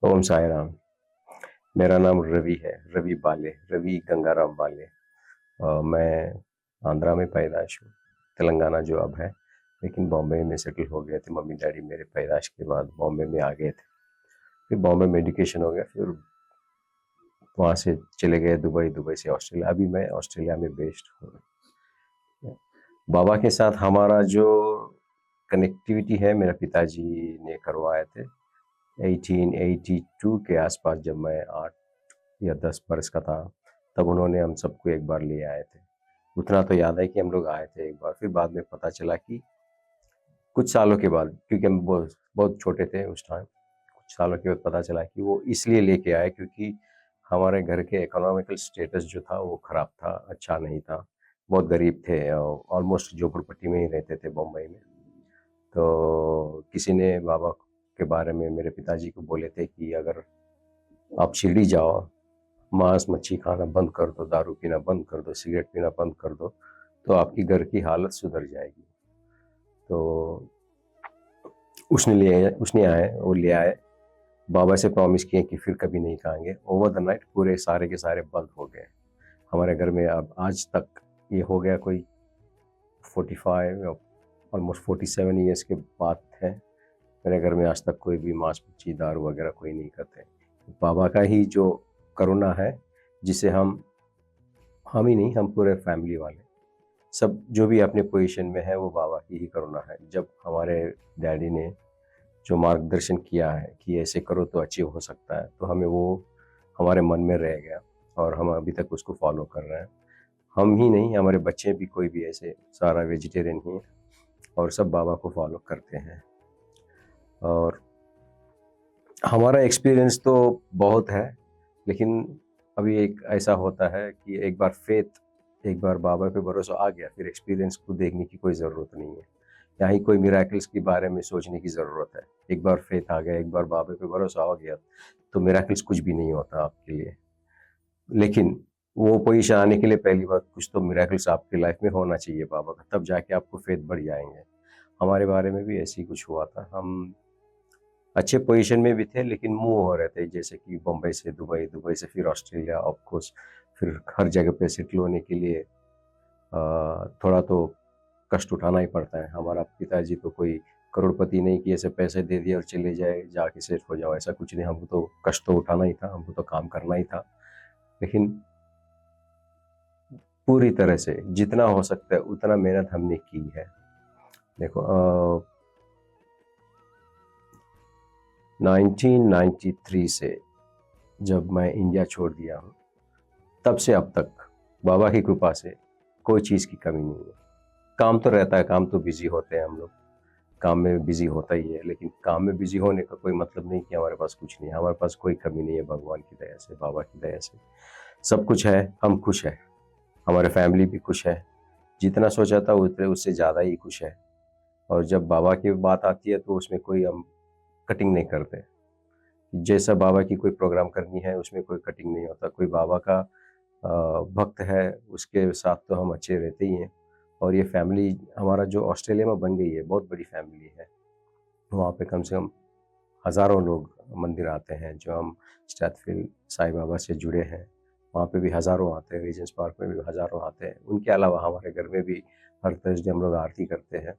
ओम साई राम। मेरा नाम रवि है, रवि बाले, रवि गंगाराम बाले। मैं आंध्रा में पैदाइश हूँ, तेलंगाना जो अब है, लेकिन बॉम्बे में सेटल हो गए थे। मम्मी डैडी मेरे पैदाइश के बाद बॉम्बे में आ गए थे। फिर बॉम्बे में एजुकेशन हो गया, फिर वहाँ से चले गए दुबई, दुबई से ऑस्ट्रेलिया। अभी मैं ऑस्ट्रेलिया में बेस्ड हूँ। बाबा के साथ हमारा जो कनेक्टिविटी है, मेरे पिताजी ने करवाए थे 1882 के आसपास, जब मैं 8 या 10 बरस का था। तब उन्होंने हम सबको एक बार ले आए थे। उतना तो याद है कि हम लोग आए थे एक बार। फिर बाद में पता चला कि कुछ सालों के बाद, क्योंकि हम बहुत बहुत छोटे थे उस टाइम, कुछ सालों के बाद पता चला कि वो इसलिए लेके आए क्योंकि हमारे घर के इकोनॉमिकल स्टेटस जो था वो खराब था, अच्छा नहीं था। बहुत गरीब थे, ऑलमोस्ट झोपड़पट्टी में ही रहते थे बम्बई में। तो किसी ने बाबा के बारे में मेरे पिताजी को बोले थे कि अगर आप शिरडी जाओ, मांस मच्छी खाना बंद कर दो, दारू पीना बंद कर दो, सिगरेट पीना बंद कर दो, तो आपकी घर की हालत सुधर जाएगी। तो उसने आए, वो ले आए। बाबा से प्रॉमिस किए कि फिर कभी नहीं खाएंगे। ओवर द नाइट पूरे सारे के सारे बंद हो गए हमारे घर में। अब आज तक ये हो गया कोई 45 ऑलमोस्ट 47 ईयर्स के बाद है। मेरे घर में आज तक कोई भी मांस मच्छी दारू वगैरह कोई नहीं करते। बाबा का ही जो करुणा है, जिसे हम ही नहीं, हम पूरे फैमिली वाले सब जो भी अपने पोजीशन में है, वो बाबा की ही करुणा है। जब हमारे डैडी ने जो मार्गदर्शन किया है कि ऐसे करो तो अच्छे हो सकता है, तो हमें वो हमारे मन में रह गया और हम अभी तक उसको फॉलो कर रहे हैं। हम ही नहीं, हमारे बच्चे भी, कोई भी ऐसे सारा वेजिटेरियन ही है और सब बाबा को फॉलो करते हैं। और हमारा एक्सपीरियंस तो बहुत है, लेकिन अभी एक ऐसा होता है कि एक बार एक बार बाबा पे भरोसा आ गया, फिर एक्सपीरियंस को देखने की कोई ज़रूरत नहीं है, या ही कोई मिराकल्स के बारे में सोचने की ज़रूरत है। एक बार फेथ आ गया, एक बार बाबा पे भरोसा आ गया, तो मिराकल्स कुछ भी नहीं होता आपके लिए। लेकिन वो पोजीशन आने के लिए पहली बात, कुछ तो मिराकल्स आपकी लाइफ में होना चाहिए बाबा का, तब जाके आपको फेथ बढ़ जाएंगे। हमारे बारे में भी ऐसे ही कुछ हुआ था। हम अच्छे पोजीशन में भी थे, लेकिन मूव हो रहे थे, जैसे कि बम्बई से दुबई, दुबई से फिर ऑस्ट्रेलिया, ऑफ कोर्स फिर हर जगह पे सेटल होने के लिए थोड़ा तो कष्ट उठाना ही पड़ता है। हमारा पिताजी तो कोई करोड़पति नहीं कि ऐसे पैसे दे दिए और चले जाए, जाके सेट हो जाओ, ऐसा कुछ नहीं। हमको तो कष्ट तो उठाना ही था, हमको तो काम करना ही था। लेकिन पूरी तरह से जितना हो सकता है उतना मेहनत हमने की है। देखो, 1993 से जब मैं इंडिया छोड़ दिया हूँ, तब से अब तक बाबा की कृपा से कोई चीज़ की कमी नहीं है। काम तो रहता है, काम तो बिजी होते हैं हम लोग, काम में बिजी होता ही है, लेकिन काम में बिजी होने का कोई मतलब नहीं कि हमारे पास कुछ नहीं है। हमारे पास कोई कमी नहीं है, भगवान की दया से, बाबा की दया से सब कुछ है। हम खुश हैं, हमारे फैमिली भी खुश है। जितना सोचा था उतने उससे ज़्यादा ही खुश है। और जब बाबा की बात आती है तो उसमें कोई हम कटिंग नहीं करते। जैसा बाबा की कोई प्रोग्राम करनी है उसमें कोई कटिंग नहीं होता। कोई बाबा का भक्त है, उसके साथ तो हम अच्छे रहते ही हैं। और ये फैमिली हमारा जो ऑस्ट्रेलिया में बन गई है, बहुत बड़ी फैमिली है। वहाँ पे कम से कम हज़ारों लोग मंदिर आते हैं। जो हम स्टैथफील्ड साईं बाबा से जुड़े हैं, वहाँ पे भी हज़ारों आते हैं। रीजेंस पार्क में भी हज़ारों आते हैं। उनके अलावा हमारे घर में भी हर थर्सडे हम लोग आरती करते हैं।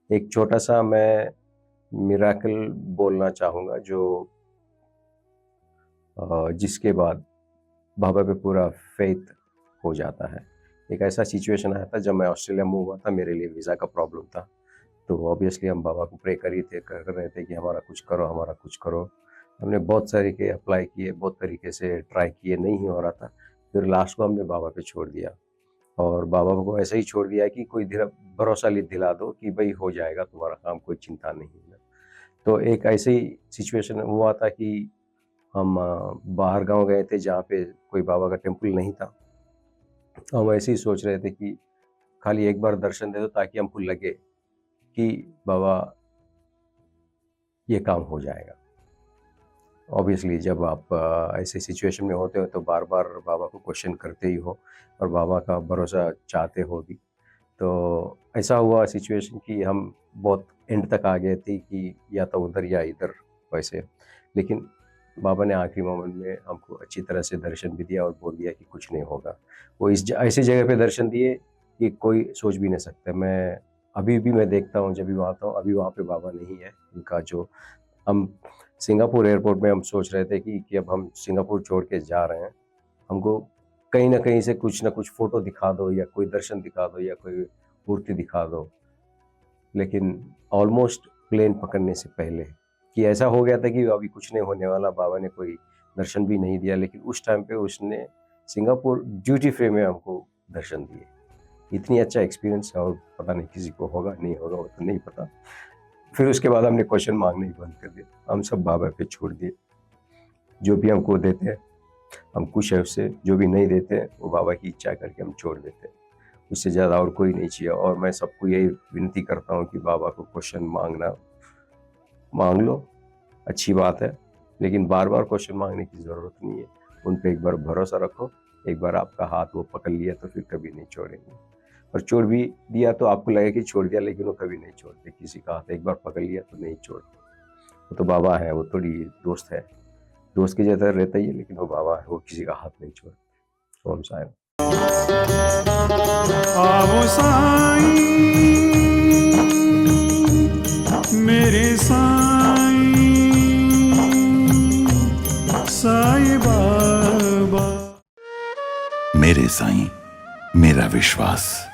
एक छोटा सा मैं मिराकल बोलना चाहूँगा, जो जिसके बाद बाबा पे पूरा फेथ हो जाता है। एक ऐसा सिचुएशन आया था जब मैं ऑस्ट्रेलिया मूव हुआ था, मेरे लिए वीज़ा का प्रॉब्लम था। तो ऑब्वियसली हम बाबा को प्रे कर रहे थे कि हमारा कुछ करो, हमारा कुछ करो। हमने बहुत सारे के अप्लाई किए, बहुत तरीके से ट्राई किए, नहीं ही हो रहा था। फिर लास्ट को हमने बाबा पे छोड़ दिया, और बाबा को ऐसे ही छोड़ दिया कि कोई भरोसा दिला दो कि भाई हो जाएगा तुम्हारा काम, कोई चिंता नहीं है। तो एक ऐसे ही सिचुएशन हुआ था कि हम बाहर गांव गए थे जहाँ पे कोई बाबा का टेम्पल नहीं था। तो हम ऐसे ही सोच रहे थे कि खाली एक बार दर्शन दे दो ताकि हमको लगे कि बाबा ये काम हो जाएगा। ऑब्वियसली जब आप ऐसे सिचुएशन में होते हो तो बार बार बाबा को क्वेश्चन करते ही हो और बाबा का भरोसा चाहते हो भी। तो ऐसा हुआ सिचुएशन कि हम बहुत एंड तक आ गए थे कि या तो उधर या इधर, वैसे। लेकिन बाबा ने आखिरी मोमेंट में हमको अच्छी तरह से दर्शन भी दिया और बोल दिया कि कुछ नहीं होगा। वो ऐसी जगह पे दर्शन दिए कि कोई सोच भी नहीं सकता। मैं अभी भी मैं देखता हूँ, जब भी वहाँ आता हूँ, अभी वहाँ पे बाबा नहीं है। उनका जो हम सिंगापुर एयरपोर्ट में हम सोच रहे थे कि अब हम सिंगापुर छोड़ के जा रहे हैं, हमको कहीं न कहीं से कुछ न कुछ फ़ोटो दिखा दो या कोई दर्शन दिखा दो या कोई मूर्ति दिखा दो। लेकिन ऑलमोस्ट प्लेन पकड़ने से पहले कि ऐसा हो गया था कि अभी कुछ नहीं होने वाला, बाबा ने कोई दर्शन भी नहीं दिया, लेकिन उस टाइम पे उसने सिंगापुर ड्यूटी फ्री में हमको दर्शन दिए। इतनी अच्छा एक्सपीरियंस है और पता नहीं किसी को होगा, नहीं होगा वो तो नहीं पता। फिर उसके बाद हमने क्वेश्चन माँगना ही बंद कर दिया। हम सब बाबा पे छोड़ दिए। जो भी हमको देते हैं, हम खुश है उससे, जो भी नहीं देते हैं, वो बाबा की इच्छा करके हम छोड़ देते हैं। उससे ज़्यादा और कोई नहीं चाहिए। और मैं सबको यही विनती करता हूँ कि बाबा को क्वेश्चन माँगना माँग लो, अच्छी बात है, लेकिन बार-बार क्वेश्चन माँगने की ज़रूरत नहीं है। उन पे एक बार भरोसा रखो, एक बार आपका हाथ वो पकड़ लिया तो फिर कभी नहीं छोड़ेंगे। और छोड़ भी दिया तो आपको लगेगा कि छोड़ दिया, लेकिन वो कभी नहीं छोड़ते। किसी का हाथ एक बार पकड़ लिया तो नहीं छोड़ते। वो तो बाबा है, वो थोड़ी दोस्त है, दोस्त की जैसा रहता ही है, लेकिन वो बाबा है, वो किसी का हाथ नहीं छोड़ते। ओम साईं। आवो साईं मेरे साईं, साईं बाबा। मेरे साईं, मेरा विश्वास।